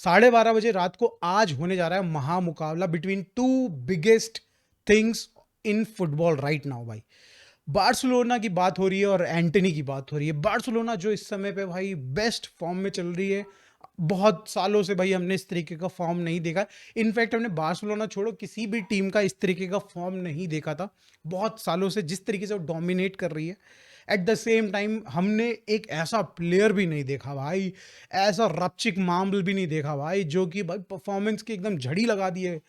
12:30 बजे रात को आज होने जा रहा है महामुकाबला between two biggest things in football right now भाई। बार्सिलोना की बात हो रही है और एंटनी की बात हो रही है। बार्सिलोना जो इस समय पे भाई बेस्ट फॉर्म में चल रही है। बहुत सालों से भाई हमने इस तरीके का फॉर्म नहीं देखा। इनफैक्ट हमने बार्सिलोना छोड़ो किसी भी टीम का इस तरीके का फॉर्म नहीं देखा था बहुत सालों से, जिस तरीके से वो डोमिनेट कर रही है। एट द सेम टाइम हमने एक ऐसा प्लेयर भी नहीं देखा भाई, ऐसा रपचिक मामल भी नहीं देखा भाई, जो कि भाई परफॉर्मेंस की एकदम झड़ी लगा दी है।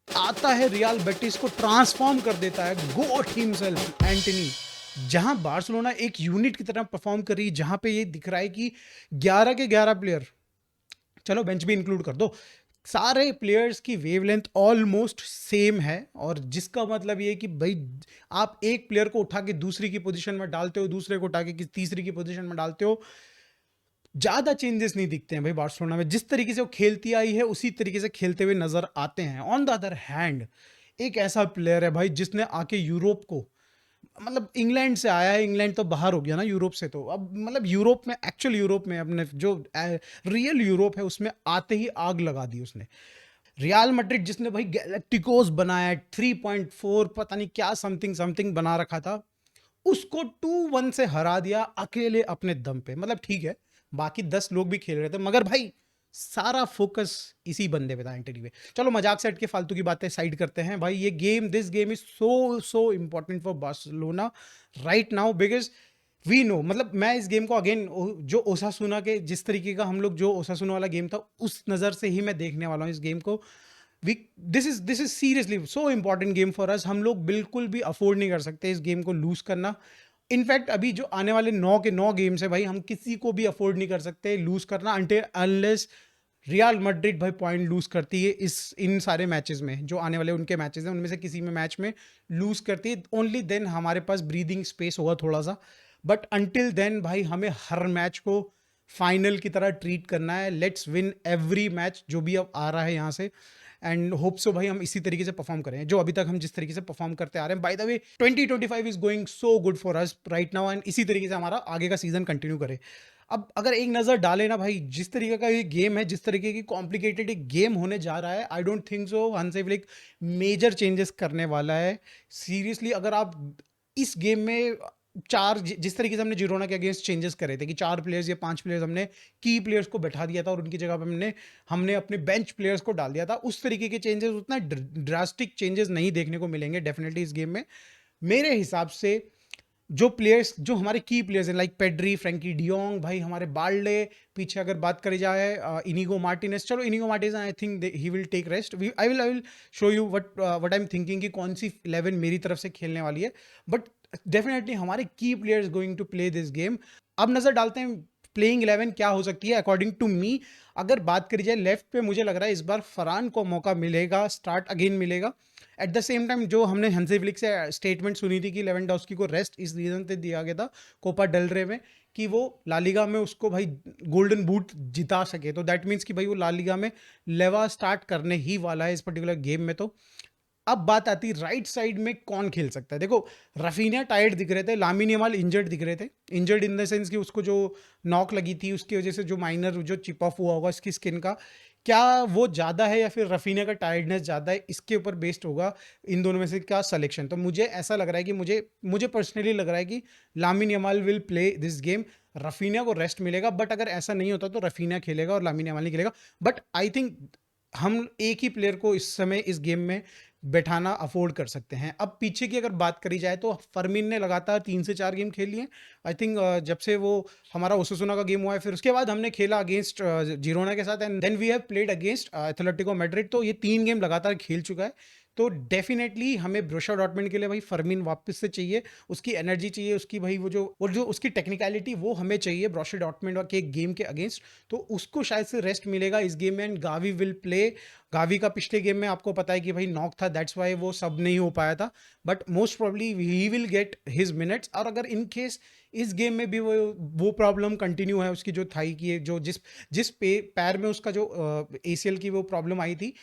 आता है रियल बेटिस को ट्रांसफॉर्म कर देता है, गोट हिमसेल्फ एंटनी। जहां बार्सिलोना एक यूनिट की तरह परफॉर्म कर रही है, जहां पे ये दिख रहा है कि 11 के 11 प्लेयर, चलो बेंच भी इंक्लूड कर दो, सारे प्लेयर्स की वेवलेंथ ऑलमोस्ट सेम है। और जिसका मतलब ये कि भाई आप एक प्लेयर को उठा के दूसरी की पोजीशन में डालते हो, दूसरे को उठा के तीसरी की पोजीशन में डालते हो, ज्यादा चेंजेस नहीं दिखते हैं भाई बार्सिलोना में। जिस तरीके से वो खेलती आई है उसी तरीके से खेलते हुए नजर आते हैं। ऑन द अदर हैंड एक ऐसा प्लेयर है भाई जिसने आके यूरोप को, मतलब इंग्लैंड से आया है, इंग्लैंड तो बाहर हो गया ना यूरोप से, तो अब मतलब यूरोप में, एक्चुअल यूरोप में, अपने जो रियल यूरोप है उसमें आते ही आग लगा दी उसने। रियल मैड्रिड जिसने भाई गैलेक्टिकोस बनाया, 3.4 पता नहीं क्या समथिंग समथिंग बना रखा था, उसको 2-1 से हरा दिया अकेले अपने दम पे। मतलब ठीक है बाकी 10 लोग भी खेल रहे थे, मगर भाई सारा फोकस इसी बंदे पे था, एंटनी पे। चलो मजाक से हट के फालतू की बातें साइड करते हैं भाई। ये game, this game is so important for Barcelona right now, because we know, मतलब मैं इस गेम को अगेन, जो ओसासुना के जिस तरीके का हम लोग, जो ओसासुना वाला गेम था उस नज़र से ही मैं देखने वाला हूँ इस गेम को। We this is seriously so important game for us. हम लोग बिल्कुल भी अफोर्ड नहीं कर सकते इस गेम को लूज करना। इनफैक्ट अभी जो आने वाले 9 के 9 गेम्स है भाई, हम किसी को भी अफोर्ड नहीं कर सकते लूज करना, अनटिल अनलेस रियल मैड्रिड भाई पॉइंट लूज करती है इस इन सारे मैचेस में। जो आने वाले उनके मैचेस हैं उनमें से किसी में मैच में लूज करती है, ओनली देन हमारे पास ब्रीदिंग स्पेस होगा थोड़ा सा। बट अनटिल देन भाई हमें हर मैच को फाइनल की तरह ट्रीट करना है। लेट्स विन एवरी मैच जो भी अब आ रहा है यहाँ से, एंड होप सो भाई हम इसी तरीके से परफॉर्म करें जो अभी तक हम जिस तरीके से परफॉर्म करते आ रहे हैं। Bye the way 2025 is going so good for us right now, and इसी तरीके से हमारा आगे का सीजन कंटिन्यू करे। अब अगर एक नज़र डाले ना भाई, जिस तरीके का ये गेम है, जिस तरीके की कॉम्प्लिकेटेड एक गेम होने जा रहा है, आई डोंट थिंक सो हंस लाइक मेजर चेंजेस करने वाला है। सीरियसली अगर आप इस गेम में जिस तरीके से हमने जिरोना के अगेंस्ट चेंजेस करे थे कि 4 प्लेयर्स या 5 प्लेयर्स हमने की प्लेयर्स को बैठा दिया था और उनकी जगह पे हमने अपने बेंच प्लेयर्स को डाल दिया था, उस तरीके के चेंजेस, उतना ड्रास्टिक चेंजेस नहीं देखने को मिलेंगे डेफिनेटली इस गेम में मेरे हिसाब से। जो प्लेयर्स, जो हमारे की प्लेयर्स हैं लाइक पेड्री, फ्रैंकी डियोंग, भाई हमारे बाल्डे, पीछे अगर बात करी जाए इनिगो मार्टिनेज, चलो Inigo Martinez I think he will take rest. I will show you what I am thinking कि कौन सी 11 मेरी तरफ से खेलने वाली है। बट डेफिनेटली हमारे key players going to play this game. अब नजर डालते हैं प्लेइंग 11 क्या हो सकती है अकॉर्डिंग टू मी। अगर बात करी जाए लेफ्ट पे, मुझे लग रहा है इस बार फरहान को मौका मिलेगा, स्टार्ट अगेन मिलेगा। एट द सेम टाइम जो हमने हंसी फ्लिक से स्टेटमेंट सुनी थी कि लेवेंडोस्की को रेस्ट इस रीजन से दिया गया था कोपा डेल रे में कि वो लालिगा में उसको भाई गोल्डन बूट जिता सके, तो दैट मीन्स कि भाई वो लालिगा में लेवा स्टार्ट करने ही वाला है इस पर्टिकुलर गेम में। तो अब बात आती है राइट साइड में कौन खेल सकता है। देखो रफीनिया टायर्ड दिख रहे थे, लामिन यमाल इंजर्ड दिख रहे थे। इंजर्ड इन द सेंस कि उसको जो नॉक लगी थी उसकी वजह से जो माइनर जो चिप ऑफ हुआ होगा उसकी स्किन का, क्या वो ज़्यादा है या फिर रफीनिया का टायर्डनेस ज़्यादा है, इसके ऊपर बेस्ड होगा इन दोनों में से क्या सिलेक्शन। तो मुझे ऐसा लग रहा है कि मुझे पर्सनली लग रहा है कि Lamine Yamal will play this game, Raphinha को रेस्ट मिलेगा। बट अगर ऐसा नहीं होता तो रफीनिया खेलेगा और लामिन यमाल नहीं खेलेगा। बट आई थिंक हम एक ही प्लेयर को इस समय इस गेम में बैठाना अफोर्ड कर सकते हैं। अब पीछे की अगर बात करी जाए तो फरमीन ने लगातार 3 से 4 गेम खेल लिए आई थिंक, जब से वो हमारा ओसासुना का गेम हुआ है, फिर उसके बाद हमने खेला अगेंस्ट जिरोना के साथ, and then we have played against Atletico Madrid. तो ये 3 गेम लगातार खेल चुका है। तो डेफिनेटली हमें ब्रोशा डॉर्टमेंट के लिए भाई फरमीन वापस से चाहिए, उसकी एनर्जी चाहिए, उसकी भाई वो जो उसकी टेक्निकलिटी वो हमें चाहिए ब्रोशा डॉर्टमेंट के गेम के अगेंस्ट। तो उसको शायद से रेस्ट मिलेगा इस गेम में, and Gavi will play. Gavi का पिछले गेम में आपको पता है कि भाई नॉक था, दैट्स वाई वो सब नहीं हो पाया था। But most probably he will get his minutes. और अगर इन केस इस गेम में भी वो प्रॉब्लम कंटिन्यू है उसकी, जो थाई की जो जिस पैर में उसका जो एसीएल की वो प्रॉब्लम आई थी,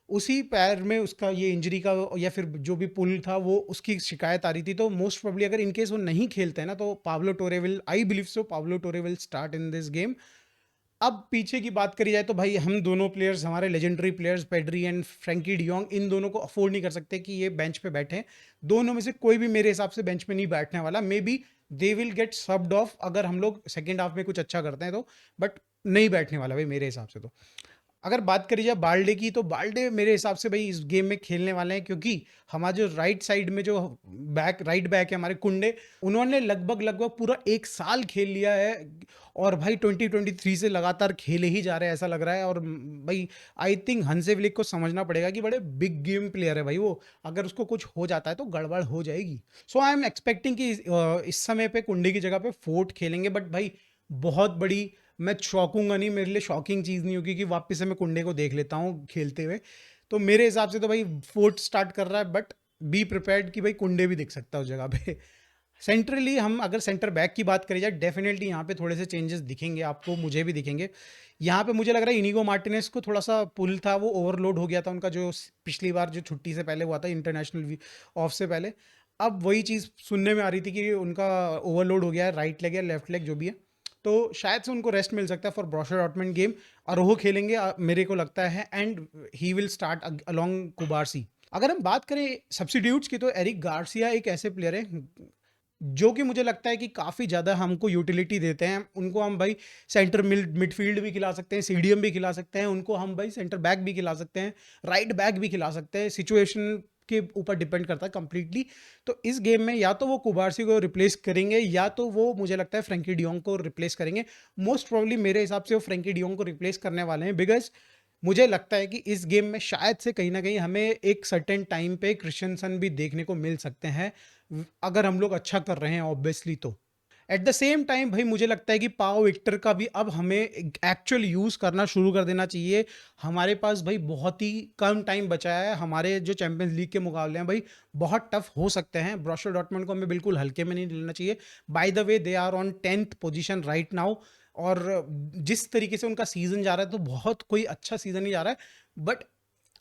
उसी पैर में उसका ये इंजरी का या फिर जो भी पुल था वो उसकी शिकायत आ रही थी। तो मोस्ट प्रोबेबली अगर इनकेस वो नहीं खेलते हैं ना, तो Pablo Torre will, I believe so Pablo Torre will start in this game. अब पीछे की बात करी जाए तो भाई हम दोनों प्लेयर्स, हमारे legendary players Pedri and Frenkie de Jong, इन दोनों को अफोर्ड नहीं कर सकते कि ये बेंच पे बैठे। दोनों में से कोई भी मेरे हिसाब से बेंच पे नहीं बैठने वाला। May be they will get सब्ड of अगर हम लोग सेकेंड हाफ में कुछ अच्छा करते हैं तो, बट नहीं बैठने वाला भाई मेरे हिसाब से। तो अगर बात करी जाए बाल्डे की, तो बाल्डे मेरे हिसाब से भाई इस गेम में खेलने वाले हैं, क्योंकि हमारा जो राइट साइड में जो राइट बैक है हमारे कुंडे, उन्होंने लगभग पूरा 1 साल खेल लिया है और भाई 2023 से लगातार खेले ही जा रहे हैं ऐसा लग रहा है। और भाई आई थिंक हंसे विलिक को समझना पड़ेगा कि बड़े बिग गेम प्लेयर है भाई वो, अगर उसको कुछ हो जाता है तो गड़बड़ हो जाएगी। सो आई एम एक्सपेक्टिंग कि इस समय पे कुंडे की जगह पे फोर्ट खेलेंगे, बट भाई बहुत बड़ी, मैं शॉकूंगा नहीं, मेरे लिए शॉकिंग चीज़ नहीं होगी कि वापस से मैं कुंडे को देख लेता हूँ खेलते हुए। तो मेरे हिसाब से तो भाई फोर्थ स्टार्ट कर रहा है, बट बी प्रिपेयर्ड कि भाई कुंडे भी दिख सकता है उस जगह पे। सेंट्रली हम अगर सेंटर बैक की बात करी जाए, डेफिनेटली यहाँ पे थोड़े से चेंजेस दिखेंगे आपको, मुझे भी दिखेंगे। यहाँ पे मुझे लग रहा है इनिगो मार्टिनेज को थोड़ा सा पुल था, वो ओवरलोड हो गया था उनका, जो पिछली बार जो छुट्टी से पहले हुआ था, इंटरनेशनल ऑफ से पहले। अब वही चीज़ सुनने में आ रही थी कि उनका ओवरलोड हो गया है, राइट लेग या लेफ्ट लेग जो भी है, तो शायद से उनको रेस्ट मिल सकता है फॉर ब्रोशर डॉर्टमेंट गेम। और वो खेलेंगे मेरे को लगता है, and he will start along कुबारसी। अगर हम बात करें सब्सिट्यूट्स की, तो एरिक गार्सिया एक ऐसे प्लेयर है जो कि मुझे लगता है कि काफ़ी ज़्यादा हमको यूटिलिटी देते हैं। उनको हम भाई सेंटर मिडफील्ड भी खिला सकते हैं, सीडीएम भी खिला सकते हैं, उनको हम भाई सेंटर बैक भी खिला सकते हैं, राइट बैक भी खिला सकते हैं, सिचुएशन के ऊपर डिपेंड करता है कंप्लीटली। तो इस गेम में या तो वो कुबारसी को रिप्लेस करेंगे, या तो वो मुझे लगता है फ्रैंकी डियोंग को रिप्लेस करेंगे। मोस्ट प्रोबेबली मेरे हिसाब से वो फ्रैंकी डियोंग को रिप्लेस करने वाले हैं, बिकॉज मुझे लगता है कि इस गेम में शायद से कहीं ना कहीं हमें एक सर्टेन टाइम पे क्रिश्चियनसन भी देखने को मिल सकते हैं, अगर हम लोग अच्छा कर रहे हैं ऑब्वियसली। तो एट द सेम टाइम भाई मुझे लगता है कि पाओ विक्टर का भी अब हमें एक्चुअल यूज़ करना शुरू कर देना चाहिए। हमारे पास भाई बहुत ही कम टाइम बचा है, हमारे जो चैंपियंस लीग के मुकाबले हैं भाई बहुत टफ हो सकते हैं। ब्रोशर डॉर्टमुंड को हमें बिल्कुल हल्के में नहीं लेना चाहिए। By the way they are on 10th position right now, और जिस तरीके से उनका सीजन जा रहा है तो बहुत कोई अच्छा सीजन ही जा रहा है। बट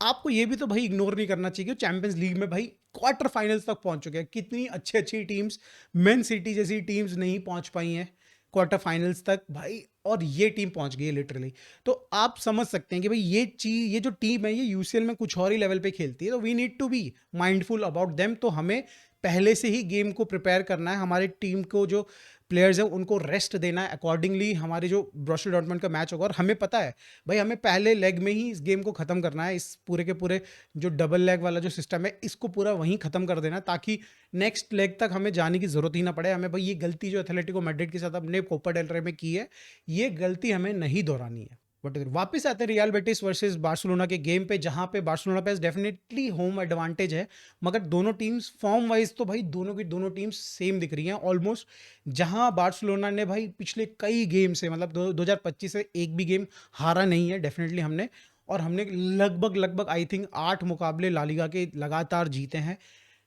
आपको ये भी तो भाई इग्नोर नहीं करना चाहिए कि चैंपियंस लीग में भाई क्वार्टर फाइनल्स तक पहुंच चुके हैं। कितनी अच्छी अच्छी टीम्स, मैन सिटी जैसी टीम्स नहीं पहुंच पाई हैं क्वार्टर फाइनल्स तक भाई, और ये टीम पहुंच गई है लिटरली। तो आप समझ सकते हैं कि भाई ये जो टीम है ये यूसीएल में कुछ और ही लेवल पे खेलती है, तो we need to be mindful about them. तो हमें पहले से ही गेम को प्रिपेयर करना है, हमारे टीम को जो प्लेयर्स हैं उनको रेस्ट देना है अकॉर्डिंगली। हमारे जो ब्रोशर डॉर्टमुंड का मैच होगा, और हमें पता है भाई हमें पहले लेग में ही इस गेम को ख़त्म करना है, इस पूरे के पूरे जो डबल लेग वाला जो सिस्टम है इसको पूरा वहीं ख़त्म कर देना, ताकि नेक्स्ट लेग तक हमें जाने की ज़रूरत ही ना पड़े हमें। भाई ये गलती जो एथलेटिको मैड्रिड के साथ अपने कोपा डेल रे में की है, ये गलती हमें नहीं दोहरानी है। बट वापस आते हैं रियल बेटिस वर्सेस बार्सिलोना के गेम पे, जहां पे बार्सिलोना पे डेफिनेटली होम एडवांटेज है, मगर दोनों टीम्स फॉर्म वाइज तो भाई दोनों की दोनों टीम्स सेम दिख रही हैं ऑलमोस्ट। जहां बार्सिलोना ने भाई पिछले कई गेम से, मतलब 2025 से एक भी गेम हारा नहीं है डेफिनेटली हमने, और हमने लगभग आई थिंक 8 मुकाबले ला लीगा के लगातार जीते हैं।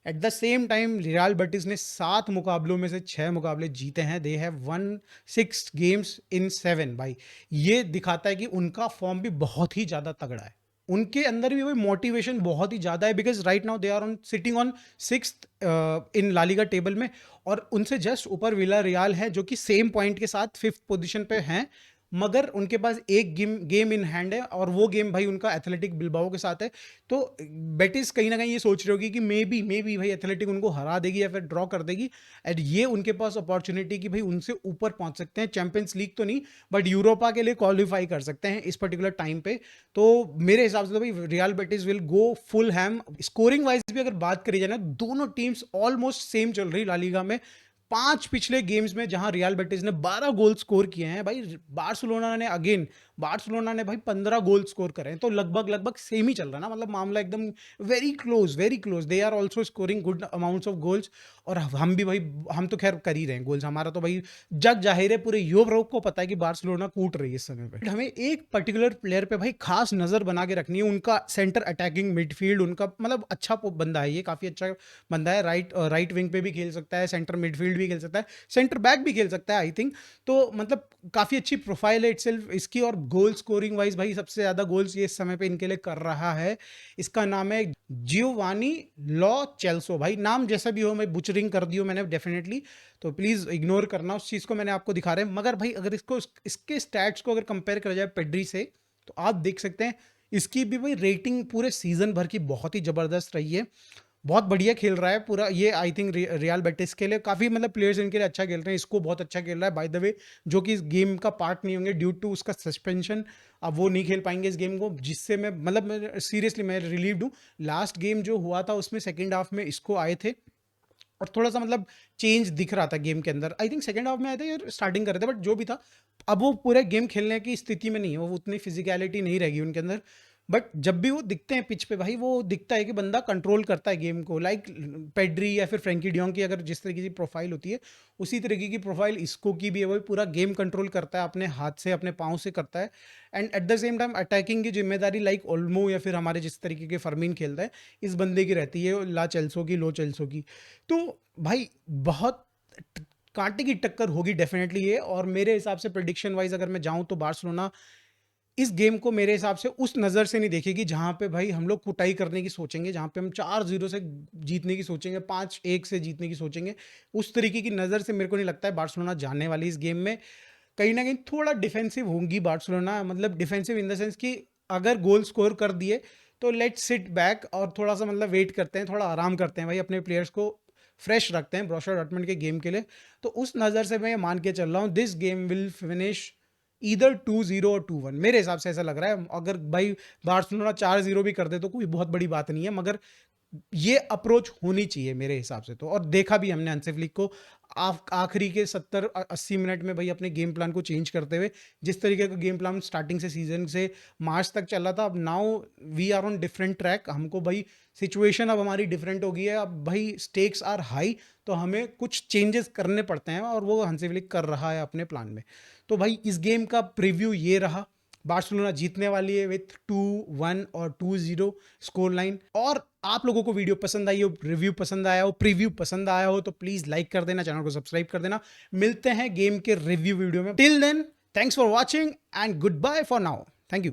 At the same time real Betis ने 7 मुकाबलों में से 6 मुकाबले जीते हैं। दे हैव वन 6 गेम्स इन 7 भाई। ये दिखाता है कि उनका फॉर्म भी बहुत ही ज़्यादा तगड़ा है, उनके अंदर भी वही मोटिवेशन बहुत ही ज़्यादा है, because right now they are on sitting on 6th in LaLiga table में, और उनसे जस्ट ऊपर विला रियाल है जो कि सेम पॉइंट के साथ 5th पोजीशन पे हैं, मगर उनके पास एक गेम इन हैंड है, और वो गेम भाई उनका एथलेटिक बिल्बाओ के साथ है। तो बेटिस कहीं ना कहीं ये सोच रही होगी कि मे बी भाई एथलेटिक उनको हरा देगी या फिर ड्रॉ कर देगी, एंड ये उनके पास अपॉर्चुनिटी कि भाई उनसे ऊपर पहुंच सकते हैं। चैंपियंस लीग तो नहीं, बट यूरोपा के लिए क्वालिफाई कर सकते हैं इस पर्टिकुलर टाइम पे। तो मेरे हिसाब से तो भाई real Betis will go full ham. Scoring wise भी अगर बात करी जाए ना, दोनों टीम्स ऑलमोस्ट सेम चल रही ला लीगा में। 5 पिछले गेम्स में जहां रियल बेटिस ने 12 गोल स्कोर किए हैं भाई, बार्सिलोना ने भाई 15 गोल स्कोर करे हैं, तो लगभग सेम ही चल रहा है ना, मतलब मामला एकदम very close they are also scoring good amounts of goals, और हम भी भाई, हम तो खैर कर ही रहे हैं गोल्स, हमारा तो भाई जग जाहिर है, पूरे यूरोप को पता है कि बार्सिलोना कूट रही है इस समय पे। हमें एक पर्टिकुलर प्लेयर पे भाई खास नजर बना के रखनी है, उनका सेंटर अटैकिंग मिडफील्ड, उनका मतलब अच्छा बंदा है, ये काफी अच्छा बंदा है। राइट विंग पे भी खेल सकता है, सेंटर मिडफील्ड भी खेल सकता है, सेंटर बैक भी खेल सकता है आई थिंक। तो मतलब काफी अच्छी प्रोफाइल है इटसेल्फ इसकी, और टॉप गोल स्कोरिंग वाइज भाई सबसे ज़्यादा गोल्स ये इस समय पे इनके लिए कर रहा है, इसका नाम है जियोवानी लो चेल्सो। भाई नाम जैसा भी हो, मैं बुचरिंग कर दी हो मैंने डेफिनेटली, तो प्लीज़ इग्नोर करना उस चीज़ को, मैंने आपको दिखा रहे हैं। मगर भाई अगर इसको इसके स्टैट्स को अगर कंपेयर करा जाए पेड्री से, तो आप देख सकते हैं इसकी भी भाई रेटिंग पूरे सीजन भर की बहुत ही ज़बरदस्त रही है। बहुत बढ़िया खेल रहा है पूरा ये, आई थिंक रियल बेटिस के लिए काफ़ी मतलब प्लेयर्स इनके लिए अच्छा खेल रहे हैं। इसको बहुत अच्छा खेल रहा है बाय द वे, जो कि इस गेम का पार्ट नहीं होंगे ड्यू टू उसका सस्पेंशन। अब वो नहीं खेल पाएंगे इस गेम को, जिससे मैं मतलब सीरियसली मैं रिलीव्ड हूँ। लास्ट गेम जो हुआ था उसमें सेकेंड हाफ में इसको आए थे और थोड़ा सा मतलब चेंज दिख रहा था गेम के अंदर। आई थिंक सेकंड हाफ में आए थे या स्टार्टिंग कर रहे थे, बट जो भी था अब वो पूरे गेम खेलने की स्थिति में नहीं है, वो उतनी फिजिकलिटी नहीं रहेगी उनके अंदर। बट जब भी वो दिखते हैं पिच पे भाई, वो दिखता है कि बंदा कंट्रोल करता है गेम को, लाइक पेड्री या फिर फ्रैंकी डियोंग की अगर जिस तरीके की प्रोफाइल होती है, उसी तरीके की प्रोफाइल इसको की भी है। वो पूरा गेम कंट्रोल करता है, अपने हाथ से अपने पाँव से करता है, and at the same time attacking की जिम्मेदारी लाइक ओल्मो या फिर हमारे जिस तरीके के फरमीन खेलता है, इस बंदे की रहती है, ला चेल्सो की, लो चेल्सो की। तो भाई बहुत कांटे की टक्कर होगी डेफिनेटली ये। और मेरे हिसाब से प्रेडिक्शन वाइज अगर मैं जाऊं तो बार्सिलोना इस गेम को मेरे हिसाब से उस नज़र से नहीं देखेगी जहां पे भाई हम लोग कुटाई करने की सोचेंगे, जहां पे हम 4-0 से जीतने की सोचेंगे, 5-1 से जीतने की सोचेंगे। उस तरीके की नज़र से मेरे को नहीं लगता है बार्सिलोना जाने वाली इस गेम में। कहीं ना कहीं थोड़ा डिफेंसिव होंगी बार्सिलोना, मतलब डिफेंसिव इन द सेंस कि अगर गोल स्कोर कर दिए तो लेट सिट बैक और थोड़ा सा मतलब वेट करते हैं, थोड़ा आराम करते हैं भाई, अपने प्लेयर्स को फ्रेश रखते हैं ब्रोसिया डॉर्टमुंड के गेम के लिए। तो उस नज़र से मैं ये मान के चल रहा हूँ this game will finish either 2-0 और 2-1, मेरे हिसाब से ऐसा लग रहा है। अगर भाई बार्सिलोना 4-0 भी कर दे तो कोई बहुत बड़ी बात नहीं है, मगर ये अप्रोच होनी चाहिए मेरे हिसाब से तो। और देखा भी हमने हंसी फ्लिक को आखिरी के 70-80 मिनट में भाई अपने गेम प्लान को चेंज करते हुए, जिस तरीके का गेम प्लान स्टार्टिंग से सीजन से मार्च तक चल रहा था, अब now we are on different track. हमको भाई सिचुएशन अब हमारी डिफरेंट हो गई है, अब भाई स्टेक्स आर हाई, तो हमें कुछ चेंजेस करने पड़ते हैं और वो हंसी फ्लिक कर रहा है अपने प्लान में। तो भाई इस गेम का प्रीव्यू ये रहा, बार्सिलोना जीतने वाली है विथ 2-1 और 2-0 स्कोर लाइन। और आप लोगों को वीडियो पसंद आई हो, रिव्यू पसंद आया हो, प्रीव्यू पसंद आया हो, तो प्लीज लाइक कर देना, चैनल को सब्सक्राइब कर देना। मिलते हैं गेम के रिव्यू वीडियो में, till then thanks for watching and goodbye for now. Thank you.